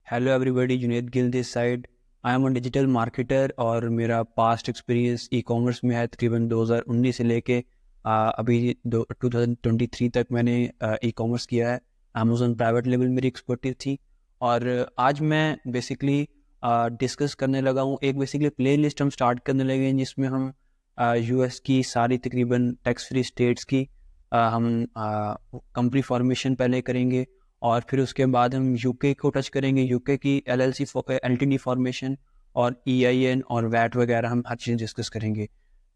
Hello everybody, Junaid Gill this side. I am a digital marketer और मेरा past experience e commerce में है। तकरीबन 2019 से लेके अभी 2023 तक मैंने ई कॉमर्स किया है। अमेज़न प्राइवेट लेवल मेरी एक्सपर्टीज थी। और आज मैं बेसिकली डिस्कस करने लगा हूँ। एक बेसिकली प्ले लिस्ट हम स्टार्ट करने लगे हैं जिसमें हम यूएस की सारी तकरीबन टैक्स फ्री स्टेट्स की हम कंपनी फॉर्मेशन पहले करेंगे और फिर उसके बाद हम यूके को टच करेंगे। यूके की एलएलसी एलटीडी फॉर्मेशन और ईआईएन और वैट वगैरह हम हर चीज़ डिस्कस करेंगे।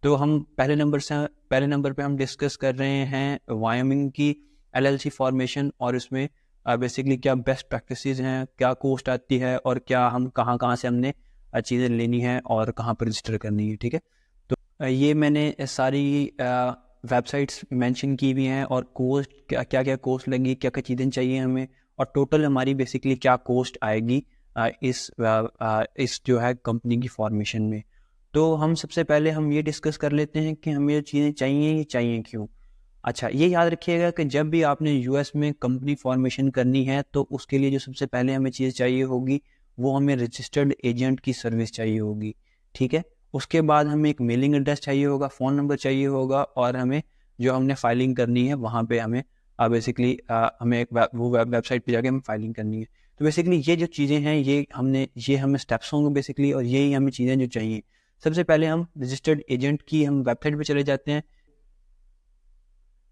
तो हम पहले नंबर पे हम डिस्कस कर रहे हैं वायमिंग की एलएलसी फॉर्मेशन और इसमें बेसिकली क्या बेस्ट प्रैक्टिसेस हैं, क्या कॉस्ट आती है और क्या हम कहाँ कहाँ से हमने चीज़ें लेनी है और कहाँ पर रजिस्टर करनी है। ठीक है, तो ये मैंने सारी वेबसाइट्स मेंशन की हुई हैं और कोस्ट क्या क्या कोस्ट लगेगी, क्या क्या चीज़ें चाहिए हमें और टोटल हमारी बेसिकली क्या कोस्ट आएगी इस जो है कंपनी की फॉर्मेशन में। तो हम सबसे पहले हम ये डिस्कस कर लेते हैं कि हमें ये चीज़ें चाहिए, ये चाहिए क्यों। अच्छा, ये याद रखिएगा कि जब भी आपने यूएस में कंपनी फॉर्मेशन करनी है तो उसके लिए जो सबसे पहले हमें चीज़ चाहिए होगी वो हमें रजिस्टर्ड एजेंट की सर्विस चाहिए होगी। ठीक है, उसके बाद हमें एक मेलिंग एड्रेस चाहिए होगा, फ़ोन नंबर चाहिए होगा और हमें जो हमने फाइलिंग करनी है वहाँ पे हमें बेसिकली हमें एक वेबसाइट पे जाके हमें फाइलिंग करनी है। तो बेसिकली ये जो चीज़ें हैं ये हमें स्टेप्स होंगे बेसिकली और यही हमें चीज़ें जो चाहिए। सबसे पहले हम रजिस्टर्ड एजेंट की हम वेबसाइट पे चले जाते हैं।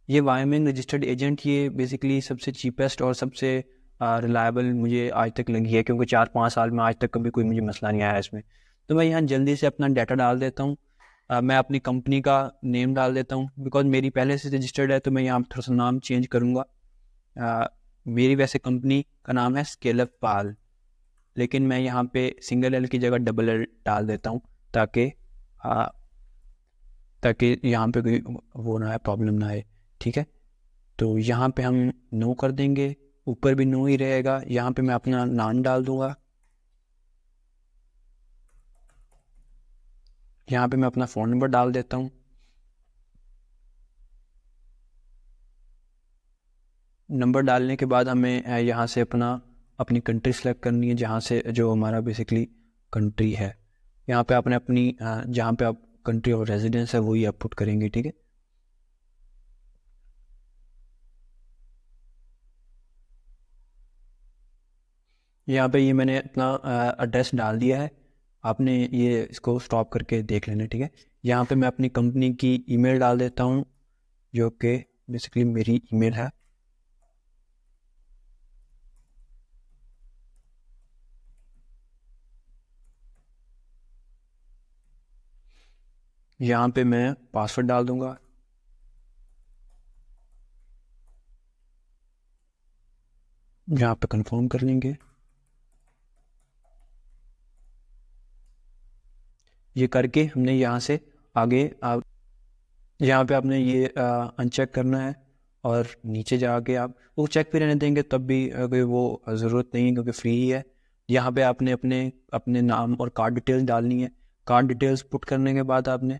ये वायमिंग रजिस्टर्ड एजेंट ये बेसिकली सबसे चीपेस्ट और सबसे रिलायबल मुझे आज तक लगी है, क्योंकि 4-5 साल में आज तक कभी कोई मुझे मसला नहीं आया इसमें। तो मैं यहाँ जल्दी से अपना डाटा डाल देता हूँ। मैं अपनी कंपनी का नेम डाल देता हूँ बिकॉज मेरी पहले से रजिस्टर्ड है, तो मैं यहाँ थोड़ा सा नाम चेंज करूँगा। मेरी वैसे कंपनी का नाम है स्केलअप पाल, लेकिन मैं यहाँ पे सिंगल एल की जगह डबल एल डाल देता हूँ ताकि यहाँ पे कोई वो ना है, प्रॉब्लम ना आए। ठीक है, तो यहाँ पे हम नो कर देंगे, ऊपर भी नो ही रहेगा। यहाँ पे मैं अपना नाम डाल दूंगा, यहाँ पे मैं अपना फ़ोन नंबर डाल देता हूँ। नंबर डालने के बाद हमें यहाँ से अपनी कंट्री सेलेक्ट करनी है, जहाँ से जो हमारा बेसिकली कंट्री है। यहाँ पे आपने अपनी जहाँ पे आप कंट्री और रेजिडेंस है वही आप पुट करेंगे। ठीक है, यहाँ पे ये मैंने अपना एड्रेस डाल दिया है। आपने ये इसको स्टॉप करके देख लेना। ठीक है, यहाँ पे मैं अपनी कंपनी की ईमेल डाल देता हूँ जो कि बेसिकली मेरी ईमेल है। यहाँ पे मैं पासवर्ड डाल दूंगा। यहाँ पे कंफर्म कर लेंगे। ये करके हमने यहाँ से आगे यहाँ पे आपने ये अनचेक करना है और नीचे जाके आप वो चेक भी रहने देंगे तब भी कोई वो ज़रूरत नहीं है क्योंकि फ्री ही है। यहाँ पे आपने अपने अपने नाम और कार्ड डिटेल्स डालनी है। कार्ड डिटेल्स पुट करने के बाद आपने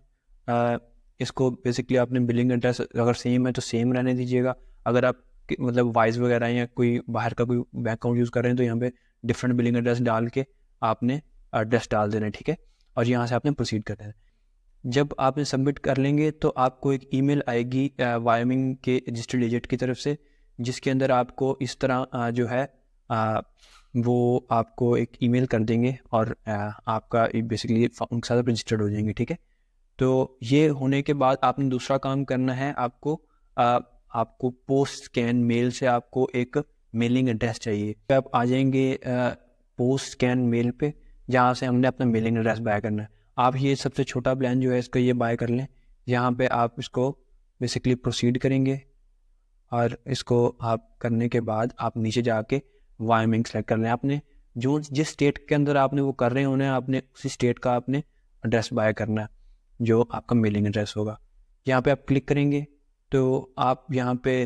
इसको बेसिकली आपने बिलिंग एड्रेस अगर सेम है तो सेम रहने दीजिएगा। अगर आप मतलब वाइज वगैरह या कोई बाहर का कोई बैंक अकाउंट यूज़ कर रहे हैं तो यहाँ पे डिफरेंट बिलिंग एड्रेस डाल के आपने एड्रेस डाल देना है। ठीक है, और यहाँ से आपने प्रोसीड कर देना है। जब आपने सबमिट कर लेंगे तो आपको एक ईमेल आएगी वायमिंग के रजिस्टर्ड एजेंट की तरफ से, जिसके अंदर आपको इस तरह जो है वो आपको एक ईमेल कर देंगे और आपका बेसिकली उनके साथ रजिस्टर्ड हो जाएंगे। ठीक है, तो ये होने के बाद आपने दूसरा काम करना है। आपको पोस्ट स्कैन मेल से आपको एक मेलिंग एड्रेस चाहिए। तो आप आ जाएंगे पोस्ट स्कैन मेल पे, जहाँ से हमने अपना मेलिंग एड्रेस बाय करना है। आप ये सबसे छोटा प्लान जो है इसका ये बाय कर लें। यहाँ पे आप इसको बेसिकली प्रोसीड करेंगे और इसको आप करने के बाद आप नीचे जाके वायमिंग सेलेक्ट कर लें। आपने जो जिस स्टेट के अंदर आपने वो कर रहे होने आपने उसी स्टेट का आपने एड्रेस बाय करना है जो आपका मेलिंग एड्रेस होगा। यहाँ पे आप क्लिक करेंगे तो आप यहाँ पे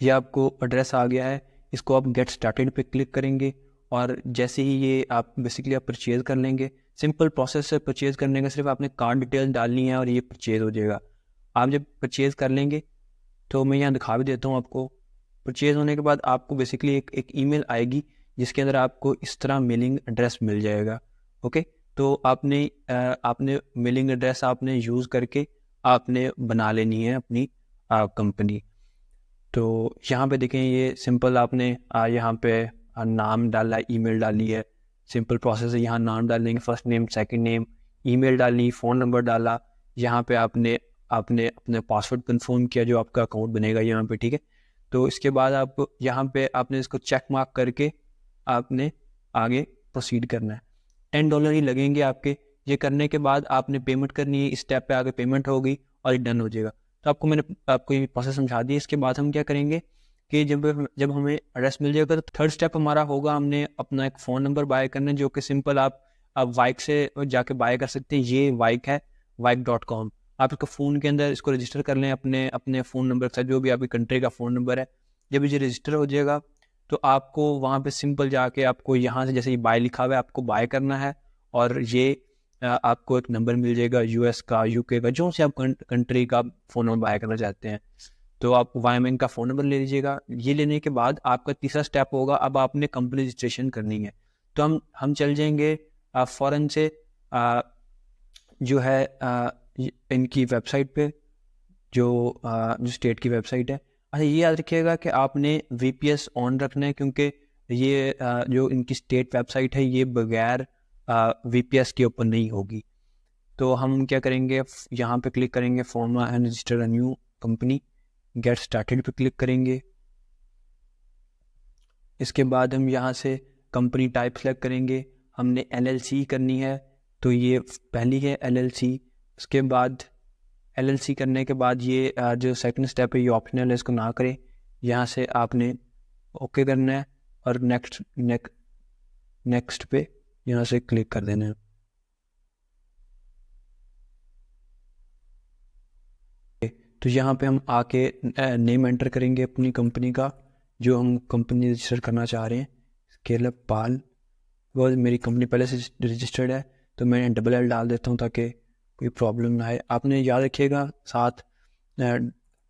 ये आपको एड्रेस आ गया है। इसको आप गेट स्टार्टेड पे क्लिक करेंगे और जैसे ही ये आप बेसिकली आप परचेज़ कर लेंगे। सिंपल प्रोसेस है परचेज़ करने का, सिर्फ आपने कार्ड डिटेल डालनी है और ये परचेज़ हो जाएगा। आप जब परचेज़ कर लेंगे तो मैं यहाँ दिखा भी देता हूँ आपको। परचेज होने के बाद आपको बेसिकली एक ईमेल आएगी जिसके अंदर आपको इस तरह मेलिंग एड्रेस मिल जाएगा। ओके, तो आपने मेलिंग एड्रेस आपने यूज़ करके आपने बना लेनी है अपनी कंपनी। तो यहाँ पे देखें, ये सिंपल आपने यहाँ पे नाम डाला, ईमेल डाली है, सिंपल प्रोसेस है। यहाँ नाम डालेंगे, first name, second name, email डाली, फ़ोन नंबर डाला। यहाँ पे आपने आपने अपने पासवर्ड कंफर्म किया जो आपका अकाउंट बनेगा यहाँ पे, ठीक है। तो इसके बाद आप यहाँ पे आपने इसको चेक मार्क करके आपने आगे प्रोसीड करना है। $10 ही लगेंगे आपके। ये करने के बाद आपने पेमेंट करनी है। इस स्टेप पे आगे पेमेंट होगी और ये डन हो जाएगा। तो मैंने आपको ये प्रोसेस समझा दी। इसके बाद हम क्या करेंगे कि जब हमें एड्रेस मिल जाएगा तो थर्ड स्टेप हमारा होगा, हमने अपना एक फ़ोन नंबर बाय करना है, जो कि सिंपल आप वाइक से जाके बाय कर सकते हैं। ये वाइक है, वाइक.com। आप इसको फ़ोन के अंदर इसको रजिस्टर कर लें अपने फ़ोन नंबर के साथ, जो भी आपकी कंट्री का फ़ोन नंबर है। जब ये रजिस्टर हो जाएगा तो आपको वहाँ पे सिंपल जाके आपको यहाँ से, जैसे ये बाय लिखा हुआ है, आपको बाय करना है और ये आपको एक नंबर मिल जाएगा यूएस का, यूके का, जो से आप कंट्री का फ़ोन नंबर बाय करना चाहते हैं। तो आप वाईएमएन का फ़ोन नंबर ले लीजिएगा। ये लेने के बाद आपका तीसरा स्टेप होगा, अब आपने कंपनी रजिस्ट्रेशन करनी है। तो हम चल जाएंगे फ़ौरन से जो है इनकी वेबसाइट पे, जो स्टेट की वेबसाइट है। अच्छा, ये याद रखिएगा कि आपने VPS ऑन रखना है, क्योंकि ये जो इनकी स्टेट वेबसाइट है ये बगैर VPS के ऊपर नहीं होगी। तो हम क्या करेंगे, यहाँ पे क्लिक करेंगे, फॉर्मा and register a new company, get started पे क्लिक करेंगे। इसके बाद हम यहाँ से कंपनी टाइप सेलेक्ट करेंगे। हमने LLC करनी है, तो ये पहली है LLC। उसके बाद LLC करने के बाद ये जो सेकंड स्टेप है ये ऑप्शनल है, इसको ना करें। यहाँ से आपने ओके करना है और नेक्स्ट पे यहाँ से क्लिक कर देना है। तो यहाँ पे हम आके नेम एंटर करेंगे अपनी कंपनी का, जो हम कंपनी रजिस्टर करना चाह रहे हैं। स्केलअप पाल, बिकॉज मेरी कंपनी पहले से रजिस्टर्ड है, तो मैं $LL डाल देता हूँ ताकि कोई प्रॉब्लम ना आए। आपने याद रखिएगा साथ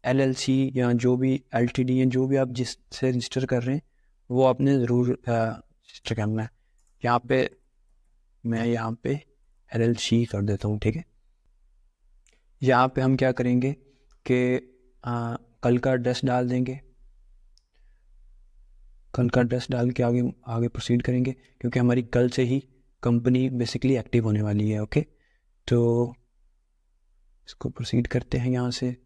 LLC या जो भी LTD है, जो भी आप जिससे रजिस्टर कर रहे हैं वो आपने ज़रूर रजिस्टर करना है। यहाँ पे मैं LLC कर देता हूँ, ठीक है। यहाँ पे हम क्या करेंगे कि कल का एड्रेस डाल देंगे। कल का एड्रेस डाल के आगे प्रोसीड करेंगे, क्योंकि हमारी कल से ही कंपनी बेसिकली एक्टिव होने वाली है। ओके, तो इसको प्रोसीड करते हैं यहाँ से।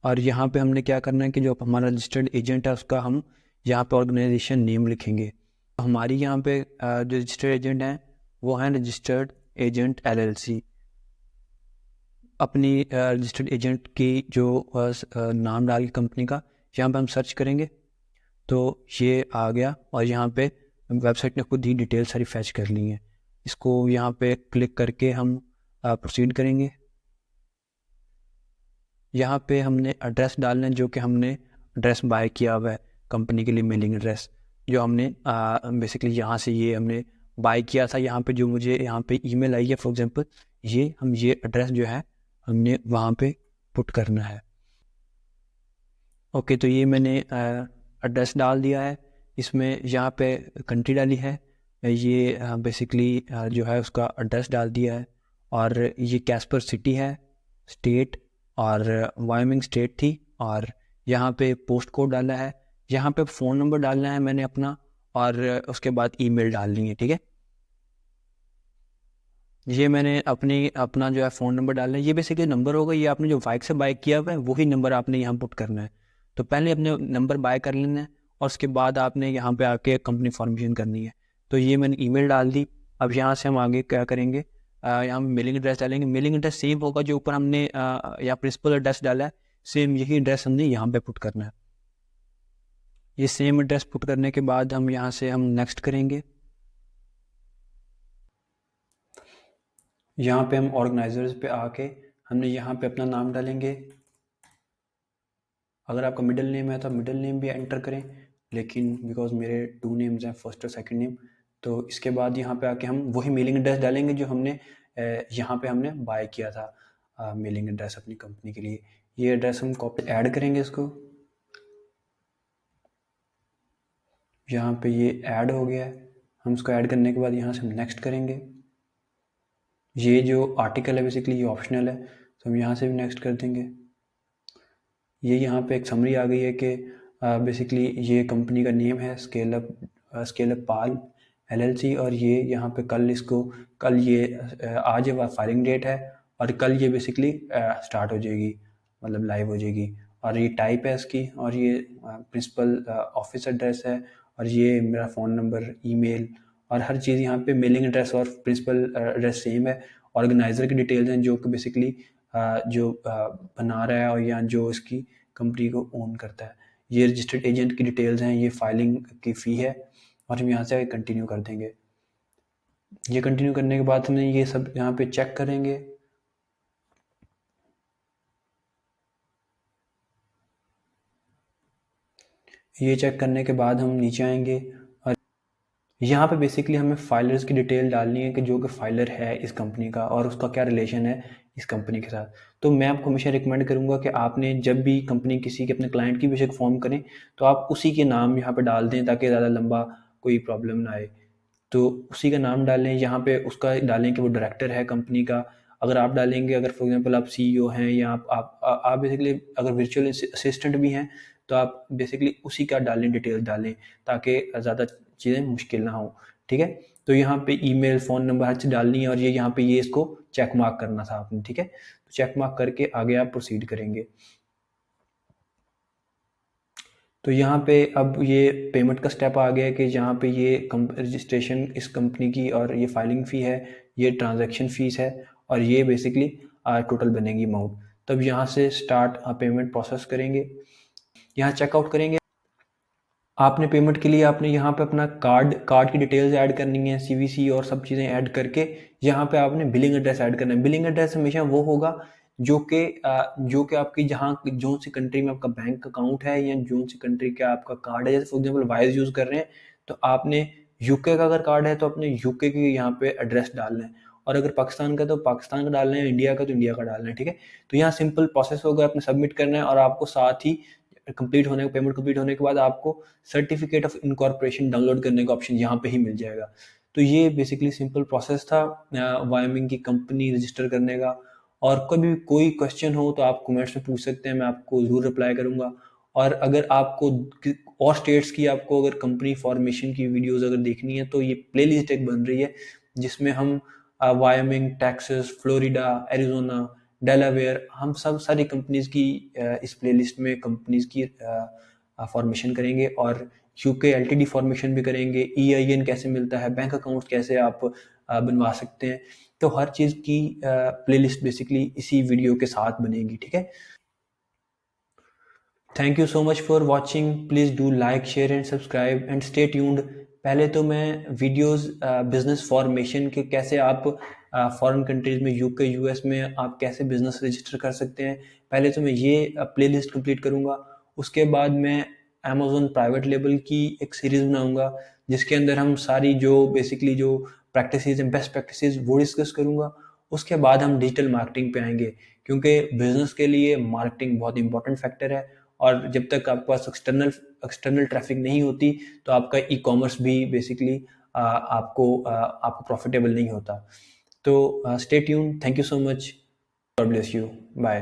और यहाँ पे हमने क्या करना है कि जो हमारा रजिस्टर्ड एजेंट है उसका हम यहाँ पे ऑर्गेनाइजेशन नेम लिखेंगे। हमारी यहाँ पे जो रजिस्टर्ड एजेंट हैं वो हैं रजिस्टर्ड एजेंट LLC। अपनी रजिस्टर्ड एजेंट की जो नाम डाल के कंपनी का यहाँ पे हम सर्च करेंगे, तो ये आ गया और यहाँ पे वेबसाइट ने खुद ही डिटेल सारी फैच कर ली है। इसको यहाँ पे क्लिक करके हम प्रोसीड करेंगे। यहाँ पे हमने एड्रेस डालना है, जो कि हमने एड्रेस बाय किया हुआ है कंपनी के लिए, मेलिंग एड्रेस जो हमने बेसिकली यहाँ से ये हमने बाय किया था। यहाँ पे जो मुझे यहाँ पे ईमेल आई है फॉर एग्जांपल, ये एड्रेस जो है हमने वहाँ पे पुट करना है। ओके, तो ये मैंने एड्रेस डाल दिया है। इसमें यहाँ पे कंट्री डाली है, ये बेसिकली जो है उसका एड्रेस डाल दिया है। और ये कैस्पर सिटी है, स्टेट, और वायमिंग स्टेट थी। और यहाँ पे पोस्ट कोड डाला है, यहाँ पे फ़ोन नंबर डालना है मैंने अपना, और उसके बाद ईमेल डालनी है, ठीक है। ये मैंने अपना जो है फ़ोन नंबर डालना है। ये बेसिकली नंबर होगा, ये आपने जो वाइक से बाय किया हुआ है वही नंबर आपने यहाँ पुट करना है। तो पहले अपने नंबर बाय कर लेना है और उसके बाद आपने यहाँ पे आके कंपनी फॉर्मेशन करनी है। तो ये मैंने ईमेल डाल दी। अब यहाँ से हम आगे क्या करेंगे, यहाँ मेलिंग एड्रेस डालेंगे। मेलिंग एड्रेस सेम होगा जो ऊपर हमने यहाँ प्रिंसिपल एड्रेस डाला है, सेम यही एड्रेस हमने यहाँ पे पुट करना है। ये सेम एड्रेस पुट करने के बाद हम यहाँ से हम नेक्स्ट करेंगे। यहाँ पे हम ऑर्गेनाइजर्स पे आके हमने यहाँ पे अपना नाम डालेंगे। अगर आपका मिडिल नेम है तो मिडिल नेम भी एंटर करें, लेकिन बिकॉज मेरे 2 नेम्स हैं, फर्स्ट और सेकंड नेम, तो इसके बाद यहाँ पे आके हम वही मेलिंग एड्रेस डालेंगे जो हमने यहाँ पे हमने बाय किया था मेलिंग एड्रेस अपनी कंपनी के लिए। ये एड्रेस हम कॉपी ऐड करेंगे इसको। यहाँ पे ये ऐड हो गया है। हम इसको ऐड करने के बाद यहाँ से हम नेक्स्ट करेंगे। ये जो आर्टिकल है बेसिकली ये ऑप्शनल है, तो हम यहाँ से भी नेक्स्ट कर देंगे। ये यहाँ पे एक समरी आ गई है कि बेसिकली ये कंपनी का नेम है स्केल अप पाल LLC, और ये यहाँ पे कल ये आज फाइलिंग डेट है और कल ये बेसिकली स्टार्ट हो जाएगी, मतलब लाइव हो जाएगी। और ये टाइप है इसकी, और ये प्रिंसिपल ऑफिस एड्रेस है, और ये मेरा फ़ोन नंबर, ईमेल और हर चीज़ यहाँ पे, मेलिंग एड्रेस और प्रिंसिपल एड्रेस सेम है। ऑर्गेनाइज़र की डिटेल्स हैं जो कि बेसिकली जो बना रहा है और या जो इसकी कंपनी को ओन करता है। ये रजिस्टर्ड एजेंट की डिटेल्स हैं, ये फाइलिंग की फ़ी है, और हम यहाँ से कंटिन्यू कर देंगे। ये कंटिन्यू करने के बाद हमें ये सब यहाँ पे चेक करेंगे। ये चेक करने के बाद हम नीचे आएंगे और यहाँ पे बेसिकली हमें फाइलर्स की डिटेल डालनी है कि जो कि फाइलर है इस कंपनी का और उसका क्या रिलेशन है इस कंपनी के साथ। तो मैं आपको हमेशा रिकमेंड करूँगा कि आपने जब भी कंपनी किसी के अपने क्लाइंट की बेशक फॉर्म करें तो आप उसी के नाम यहाँ पे डाल दें ताकि ज़्यादा लंबा कोई प्रॉब्लम ना आए। तो उसी का नाम डालें, यहाँ पे उसका डालें कि वो डायरेक्टर है कंपनी का। अगर आप डालेंगे, अगर फॉर एग्जांपल आप CEO हैं या आप बेसिकली अगर वर्चुअल असिस्टेंट भी हैं तो आप बेसिकली उसी का डालें, डिटेल्स डालें ताकि ज़्यादा चीज़ें मुश्किल ना हो। ठीक है, तो यहाँ पे ईमेल, फ़ोन नंबर हर चीज़ डालनी है, और ये यहाँ पे ये इसको चेक मार्क करना था आपने। ठीक है, तो चेक मार्क करके आगे आप प्रोसीड करेंगे। तो यहाँ पे अब ये पेमेंट का स्टेप आ गया है कि यहाँ पे ये रजिस्ट्रेशन इस कंपनी की और ये फाइलिंग फ़ी है, ये ट्रांजैक्शन फ़ीस है, और ये बेसिकली टोटल बनेगी अमाउंट। तब यहाँ से स्टार्ट पेमेंट प्रोसेस करेंगे। यहाँ चेकआउट करेंगे। आपने पेमेंट के लिए आपने यहाँ पे अपना कार्ड की डिटेल्स ऐड करनी है, CVC और सब चीज़ें ऐड करके यहाँ पे आपने बिलिंग एड्रेस ऐड करना है। बिलिंग एड्रेस हमेशा वो होगा जो कि आपकी जहाँ जोन सी कंट्री में आपका बैंक अकाउंट है या जोन सी कंट्री का आपका कार्ड है। जैसे फॉर एग्जाम्पल वाइज यूज़ कर रहे हैं तो आपने UK का अगर कार्ड है तो अपने UK की यहाँ पे एड्रेस डालना है, और अगर पाकिस्तान का तो पाकिस्तान का डालना है, इंडिया का तो इंडिया का डालना है। ठीक है, तो यहाँ सिंपल प्रोसेस होगा, आपने सबमिट करना है और आपको साथ ही पेमेंट कंप्लीट होने के बाद आपको सर्टिफिकेट ऑफ इनकॉर्पोरेशन डाउनलोड करने का ऑप्शन यहाँ पे ही मिल जाएगा। तो ये बेसिकली सिंपल प्रोसेस था वायमिंग की कंपनी रजिस्टर करने का। और कभी कोई क्वेश्चन हो तो आप कमेंट्स में पूछ सकते हैं, मैं आपको ज़रूर रिप्लाई करूँगा। और अगर आपको और स्टेट्स की आपको अगर कंपनी फॉर्मेशन की वीडियोस अगर देखनी है तो ये प्लेलिस्ट एक बन रही है जिसमें हम Wyoming, Texas, Florida, Arizona, Delaware, हम सब सारी कंपनीज की इस प्लेलिस्ट में कंपनीज की फॉर्मेशन करेंगे, और UK LTD फॉर्मेशन भी करेंगे, EIN कैसे मिलता है, बैंक अकाउंट कैसे आप बनवा सकते हैं। तो हर चीज़ की प्लेलिस्ट बेसिकली इसी वीडियो के साथ बनेगी। ठीक है, thank you so much for watching. Please do like, share and subscribe and stay tuned. पहले तो मैं वीडियोस बिजनेस फॉर्मेशन के कैसे आप फॉरेन कंट्रीज़ में UK US में आप कैसे बिजनेस रजिस्टर कर सकते हैं, पहले तो मैं ये प्लेलिस्ट कंप्लीट करूँगा। उसके बाद मैं अमेज़न प्राइवेट लेबल की एक सीरीज़ बनाऊँगा जिसके अंदर हम सारी जो बेसिकली जो प्रैक्टिसेस हैं, बेस्ट प्रैक्टिसेस वो डिस्कस करूँगा। उसके बाद हम डिजिटल मार्केटिंग पे आएंगे क्योंकि बिजनेस के लिए मार्केटिंग बहुत इंपॉर्टेंट फैक्टर है, और जब तक आपके पास एक्सटर्नल ट्रैफिक नहीं होती तो आपका ई-कॉमर्स भी बेसिकली आपको प्रॉफिटेबल नहीं होता। तो stay tune, thank you so much, god bless you, bye.